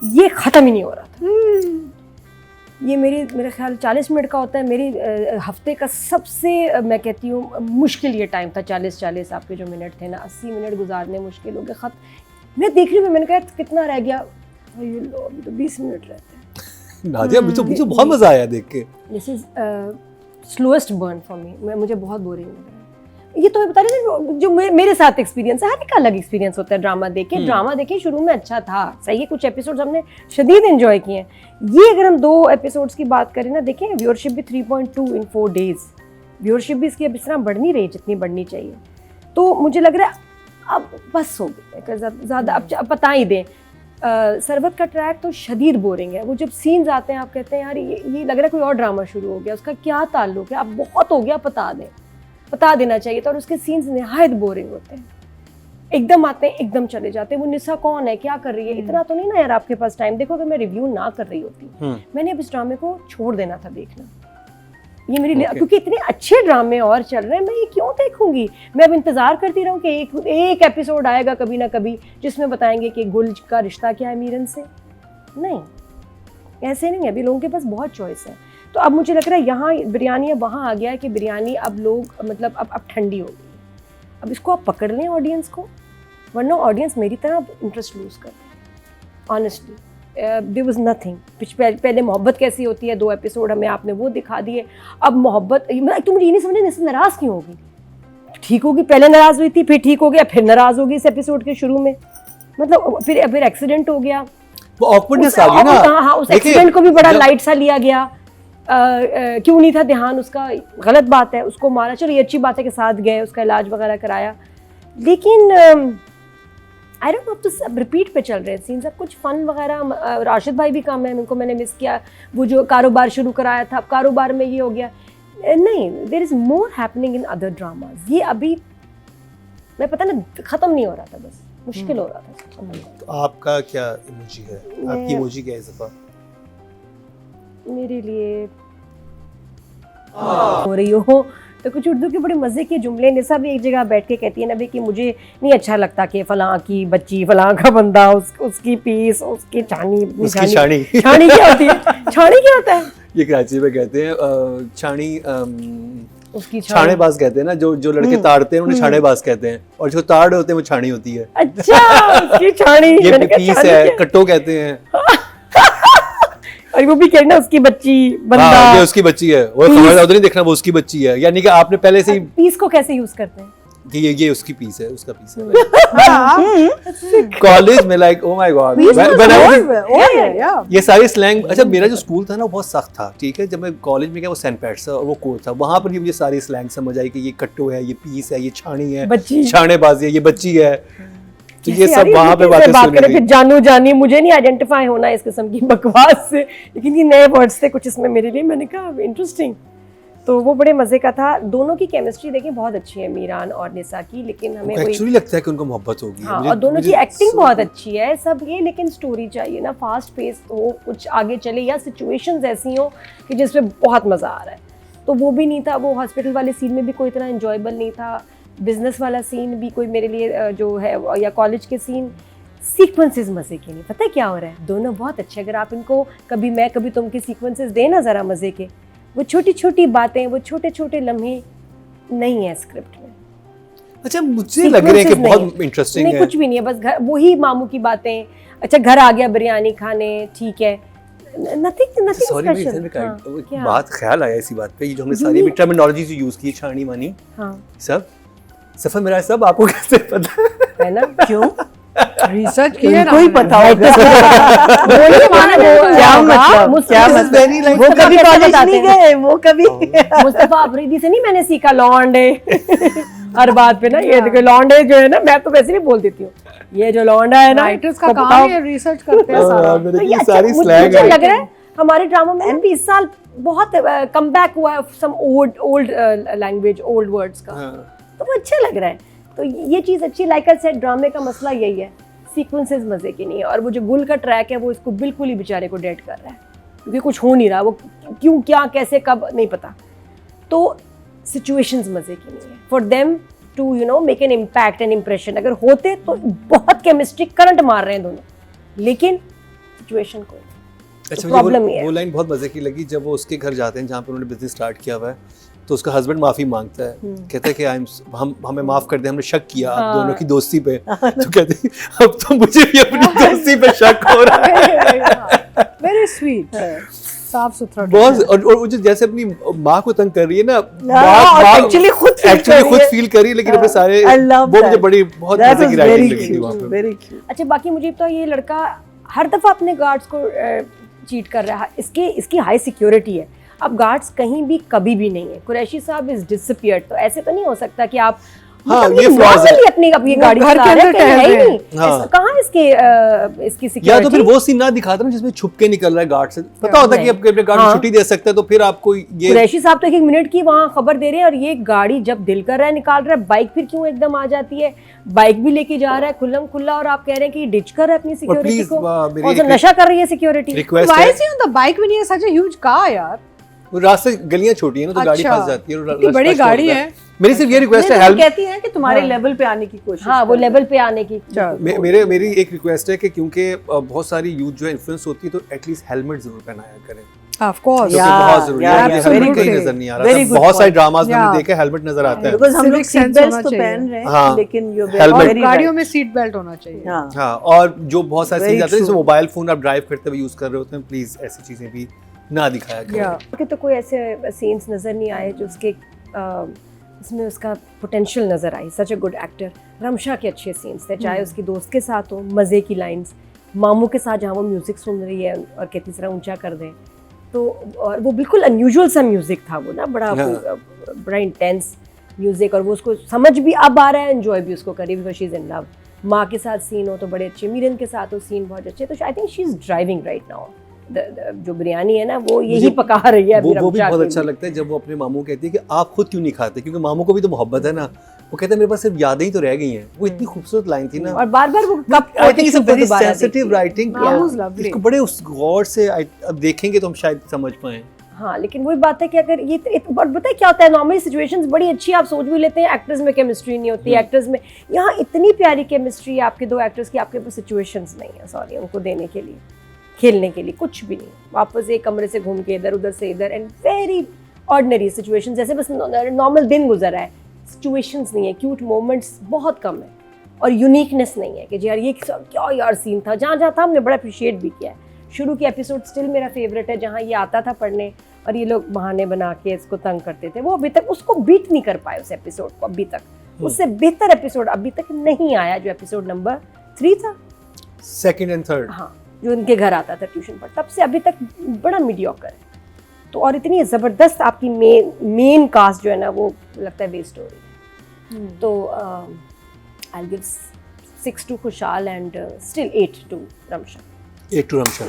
ये ख़त्म ही नहीं हो रहा था। ये मेरे ख्याल 40 मिनट का होता है, मेरी हफ्ते का सबसे मैं कहती हूँ मुश्किल ये टाइम था। 40 आपके जो मिनट थे ना, 80 मिनट गुजारने मुश्किल हो गए। मैं देख रही हूँ, मैंने कहा कितना रह गया, ये लो अभी तो 20 मिनट रहते हैं। नादिया मुझे बहुत मजा आया देख के। This is slowest burn for me. मुझे बहुत बोरिंग लग रहा है। ये तो मैं बता रही थी जो मेरे साथ एक्सपीरियंस है, हर एक अलग एक्सपीरियंस होता है ड्रामा देख के। ड्रामा देखे शुरू में अच्छा था, सही है, कुछ एपिसोड्स हमने शदीद एंजॉय किए हैं। ये अगर हम 2 एपिसोड्स की बात करें ना, देखें व्यूअरशिप भी 3.2 इन 4 डेज। व्यूअरशिप भी इसकी अब इस तरह बढ़ नहीं रही जितनी बढ़नी चाहिए। तो मुझे लग रहा है अब बस हो गया ज़्यादा, अब पता ही दें। सरबत का ट्रैक तो शदीद बोरिंग है। वो जब सीन्स आते हैं आप कहते हैं यार ये लग रहा है कोई और ड्रामा शुरू हो गया, उसका क्या ताल्लुक है, अब बहुत हो गया, बता देना चाहिए था। और उसके सीन्स नहायत बोरिंग होते हैं, एकदम आते हैं एकदम चले जाते हैं। वो निशा कौन है, क्या कर रही है, इतना तो नहीं ना यार आपके पास टाइम। देखो अगर मैं रिव्यू ना कर रही होती, मैंने अब इस ड्रामे को छोड़ देना था देखना। ये मेरी क्योंकि इतने अच्छे ड्रामे और चल रहे हैं, मैं ये क्यों देखूंगी। मैं अब इंतजार करती रहूं कि एक एपिसोड आएगा कभी ना कभी जिसमें बताएंगे कि गुल का रिश्ता क्या है मीरन से। नहीं, ऐसे नहीं है। अभी लोगों के पास बहुत चॉइस है। तो अब मुझे लग रहा है यहाँ बिरयानी अब वहाँ आ गया है कि बिरयानी अब लोग मतलब अब ठंडी हो गई। अब इसको आप पकड़ लें ऑडियंस को, वरना ऑडियंस मेरी तरह इंटरेस्ट लूज कर रही। Honestly there was nothing. पहले मोहब्बत कैसी होती है, 2 एपिसोड हमें आपने वो दिखा दिए। अब मोहब्बत तो मुझे ये नहीं समझ इससे नाराज़ क्यों होगी। ठीक होगी, पहले नाराज़ हुई थी, फिर ठीक हो गया, फिर नाराज़ होगी इस एपिसोड के शुरू में। मतलब फिर एक्सीडेंट हो गया, वो ऑकवर्डनेस आ गई ना। हाँ, उस एक्सीडेंट को भी बड़ा लाइट सा लिया गया। क्यों नहीं था ध्यान उसका, गलत बात है। उसको मारा, चलो ये अच्छी बात है कि साथ गए, उसका इलाज वगैरह कराया। लेकिन आई डोंट नो, अब तो सब रिपीट पे चल रहे हैं सीन्स। अब कुछ फन वगैरह, राशिद भाई भी कम है, उनको मैंने मिस किया। वो जो कारोबार शुरू कराया था, अब कारोबार में ये हो गया। नहीं, there is more happening in other dramas. ये अभी मैं पता ना ख़त्म नहीं हो रहा था, बस मुश्किल हो रहा था। तो आपका क्या इमोजी है, आपकी इमोजी क्या है इस दफा? मेरे लिए हो रही हो तो कुछ उर्दू के बड़े मज़े के जुमले। निशा भी एक जगह बैठ के कहती है ना कि मुझे नहीं अच्छा लगता कि फलां की बच्ची, फलां का बंदा, उसकी पीस, उसकी छानी क्या होती है? छानी क्या होता है? ये कराची में कहते हैं छानी, उसकी छानेबाज कहते हैं ना, जो लड़के ताड़ते हैं उन्हें छानेबाज कहते हैं, और जो ताड़ होते हैं वो छानी होती है। अच्छा, उसकी छानी। ये पीस है, कट्टो कहते हैं। और वो भी कहना उसकी बच्ची, बंदा। हाँ, ये उसकी बच्ची है, वो खबरदार उधर नहीं देखना, वो उसकी बच्ची है। यानी कि आपने पहले से ही पीस को कैसे यूज करते हैं कि ये उसकी पीस है, उसका पीस है। कॉलेज में लाइक ओ माय गॉड, ये सारी स्लैंग। अच्छा, मेरा जो स्कूल था ना वो बहुत सख्त था, ठीक है। जब मैं कॉलेज में गया, वो सेंट पैट्स था और वो कोर्स था, वहाँ पर भी मुझे सारी स्लैंग समझ आई कि ये कट्टो है, ये पीस है, ये छानी है, छानेबाजी है, ये बच्ची है। तो ये सब वहाँ पे बातें सुनी थी। फिर जानू जानी, मुझे नहीं आइडेंटिफाई होना इस किस्म की बकवास से, लेकिन ये नए वर्ड्स थे कुछ इसमें मेरे लिए। मैंने कहा इंटरेस्टिंग। तो वो बड़े मजे का था। दोनों की केमिस्ट्री देखें बहुत अच्छी है, मीरान और निशा की। लेकिन हमें एक्चुअली लगता है कि उनको मोहब्बत होगी। हाँ, और दोनों की एक्टिंग बहुत अच्छी है सब ये। लेकिन स्टोरी चाहिए ना, फास्ट पेस हो, कुछ आगे चले, या सिचुएशंस ऐसी हो कि जिसमें बहुत मजा आ रहा है। तो वो भी नहीं था। वो हॉस्पिटल वाले सीन में भी कोई इतना एंजॉयबल नहीं था। बिजनेस वाला सीन भी कोई मेरे लिए जो है, या कॉलेज के सीन, सीक्वेंसेस मजे के नहीं। पता है क्या हो रहा है, दोनों बहुत अच्छे। अगर आप इनको कभी मैं कभी तुम के सीक्वेंसेस देना जरा मजे के, वो छोटी छोटी बातें, वो छोटे छोटे लम्हे नहीं है स्क्रिप्ट में। अच्छा, मुझे लग रहा है कि बहुत इंटरेस्टिंग है। कुछ भी नहीं है, बस घर, वही मामू की बातें। अच्छा, घर आ गया बिरयानी खाने, ठीक है, नथिंग स्पेशल। बात ख्याल आया इसी बात पे, ये जो हमने सारी टर्मिनोलॉजी जो यूज की, छानी मानी, हाँ, सब सफर मेरा सब आपको कैसे पता है ना? क्यों रिसर्च किया ना, कोई पता होगा। वो कभी कॉलेज नहीं गए, वो कभी मुस्तफा अफरीदी से नहीं मैंने सीखा लौंडे। हर बात पे ना ये देखो, लौंडे जो है ना, मैं तो वैसे भी बोल देती हूँ, ये जो लौंडा है ना, राइटर्स का काम है, रिसर्च करते हैं सारा। मुझे लग रहा है हमारे ड्रामा में भी इस साल बहुत कम बैक हुआ है some old language, old words का। तो वो अच्छा लग रहा है। तो ये चीज़ अच्छी। लाइक आई सेड, ड्रामे का मसला यही है, सीक्वेंसेस मजे के नहीं है। और वो जो गुल का ट्रैक है, वो इसको बिल्कुल ही बेचारे को डेड कर रहा है, क्योंकि कुछ हो नहीं रहा। वो क्यों, क्या, कैसे, कब, नहीं पता। तो सिचुएशंस मजे की नहीं है for them to make an impact and impression. अगर होते तो बहुत केमिस्ट्री करंट मार रहे हैं दोनों, लेकिन सिचुएशन को। अच्छा प्रॉब्लम मुझे ये है। वो लाइन बहुत मजे की लगी जब वो उसके घर जाते हैं जहाँ पे उन्होंने बिजनेस स्टार्ट किया हुआ है, तो उसका हस्बैंड माफी मांगता है, कहता है कि हमें माफ कर दे, हमने शक किया आप दोनों की दोस्ती पे। तो कहते हैं अब तो मुझे भी अपनी दोस्ती पे शक हो रहा है। वेरी स्वीट, साफ सुथरा। बहुत और वो जो जैसे अपनी माँ को तंग कर रही है ना, एक्चुअली खुद फील कर रही है, लेकिन अपने सारे वो मुझे बड़ी बहुत मजे की राइटिंग लगी थी वहाँ पे। Very cute. अच्छा बाकी मुझे तो ये लड़का हर दफा अपने गार्ड्स को चीट कर रहा है, इसकी हाई सिक्योरिटी है। अब गार्ड्स कहीं भी कभी भी नहीं है, कुरैशी साहब इज डिसअपीयर्ड, तो ऐसे तो नहीं हो सकता कि आप हाँ, मतलब ये flaws है। normally अपनी अब ये गाड़ी घर चला के रहे अंदर हैं, कहीं है ही टहल रहे नहीं। हाँ। कहाँ इसकी या सिक्योरिटी? तो फिर वो सीन ना दिखाता ना जिसमें छुप के निकल रहा है गार्ड से, पता होता है कि अपने गार्ड हाँ। छुट्टी दे सकता है, तो फिर आपको ये कुरैशी साहब तो एक मिनट की वहाँ खबर दे रहे हैं, और ये गाड़ी जब दिल कर रहा है निकाल रहा है, बाइक फिर क्यों एकदम आ जाती है, बाइक भी लेके जा रहा है खुल्लम खुल्ला, और आप कह रहे हैं कि डिच कर रहा है अपनी सिक्योरिटी please, को, मेरी और जो एक नशा कर रही है सिक्योरिटी। रिक्वेस्ट Why है, is he on the bike when he has such a huge car, यार? वो रास्ते गलियां छोटी है ना, तो गाड़ी अच्छा, फंस जाती है और इतनी बड़ी रास्ता छोड़ गाड़ी देता है। मेरी सिर्फ ये रिक्वेस्ट है, वो हेल्प कहती है कि तुम्हारे हाँ। लेवल पे आने की कोशिश हाँ वो कर। लेवल पे आने की। मेरी एक रिक्वेस्ट है कि क्योंकि बहुत सारी यूथ जो है इन्फ्लुएंस होती है, तो एटलीस्ट हेलमेट जरूर पहनाया करें, Of course. क्योंकि Yeah, बहुत जरूरी है। yeah, मुझे yeah, हेलमेट very कहीं good. नजर नहीं आ Very रहा, good बहुत सारे point. ड्रामास में Yeah. हमने देखा हेलमेट नजर आता है। बिकॉज हम लोग Civic सीट sense बेल्ट होना तो चाहिए। पहन रहे हैं, हाँ। लेकिन यू Helmet. वेरी गाड़ियों में सीट बेल्ट होना चाहिए। हाँ हाँ, और जो बहुत सारे Very सीन जाते हैं true. जिसमें मोबाइल फोन आप ड्राइव करते हुए यूज कर रहे होते हैं, प्लीज ऐसी चीजें भी ना दिखाया करें। Yeah. कि तो कोई ऐसे सीन्स नजर नहीं आए जो उसके उसमें उसका पोटेंशियल नजर आई। सच अ गुड एक्टर। रमशा के अच्छे सीन्स थे, चाहे उसकी दोस्त के साथ हो, मज़े की लाइंस, मामू के साथ जहाँ वो म्यूज़िक सुन रही है और कहती तरह ऊंचा कर दें, तो और वो बिल्कुल अनयूजुअल सा म्यूज़िक था वो ना, बड़ा इंटेंस म्यूज़िक, और वो उसको समझ भी अब आ रहा है, एंजॉय भी उसको करी, because she is in love. माँ के साथ सीन हो तो बड़े अच्छे, मीरन के साथ हो सीन बहुत अच्छे, तो I think she is driving right now. जो बिरयानी है ना वो यही पका रही है अभी वो भी रमशा बहुत के अच्छा लिए। लगता है जब वो अपने मामू कहती है कि आप खुद क्यों नहीं खाते, क्योंकि मामू को भी तो मोहब्बत है ना। वो कहता है मेरे पास सिर्फ यादें ही तो रह गई हैं। वो इतनी खूबसूरत लाइन थी ना, और बार बार वो cup I think it's a very दोबारा सेंसिटिव देखती है। राइटिंग। Mamu's lovely. इसको बड़े उस गौर से अब देखेंगे तो हम शायद समझ पाएं। हाँ लेकिन वही बात है कि अगर ये बताए क्या होता है, नॉर्मली सिचुएशंस बड़ी अच्छी आप सोच भी लेते हैं, एक्टर्स में केमिस्ट्री नहीं होती, एक्टर्स में यहाँ इतनी प्यारी केमिस्ट्री है आपके दो एक्टर्स की, आपके पास सिचुएशंस नहीं है सॉरी उनको देने के लिए, खेलने के लिए कुछ भी नहीं, वापस एक कमरे से घूम के इधर उधर से इधर, एंड वेरी ऑर्डिनरी सिचुएशंस, जैसे बस नॉर्मल दिन गुजर रहा है, सिचुएशंस नहीं है, क्यूट मोमेंट्स बहुत कम है, और यूनिकनेस नहीं है कि यार ये क्या यार सीन था, जहाँ जहाँ था हमने बड़ा अप्रिशिएट भी किया है। शुरू के एपिसोड स्टिल मेरा फेवरेट है, जहाँ ये आता था पढ़ने और ये लोग बहाने बना के इसको तंग करते थे, वो अभी तक उसको बीट नहीं कर पाए उस एपिसोड को, अभी तक उससे बेहतर एपिसोड अभी तक नहीं आया, जो एपिसोड नंबर 3 था, सेकंड एंड थर्ड, हाँ जो इनके घर आता था ट्यूशन पर, तब से अभी तक बड़ा मीडियोकर है। तो और इतनी ज़बरदस्त आपकी मेन कास्ट जो है ना, वो लगता है बेस्ट स्टोरी। तो I give 6 to Khushal and still 8 to Ramsha. 8 to Ramsha.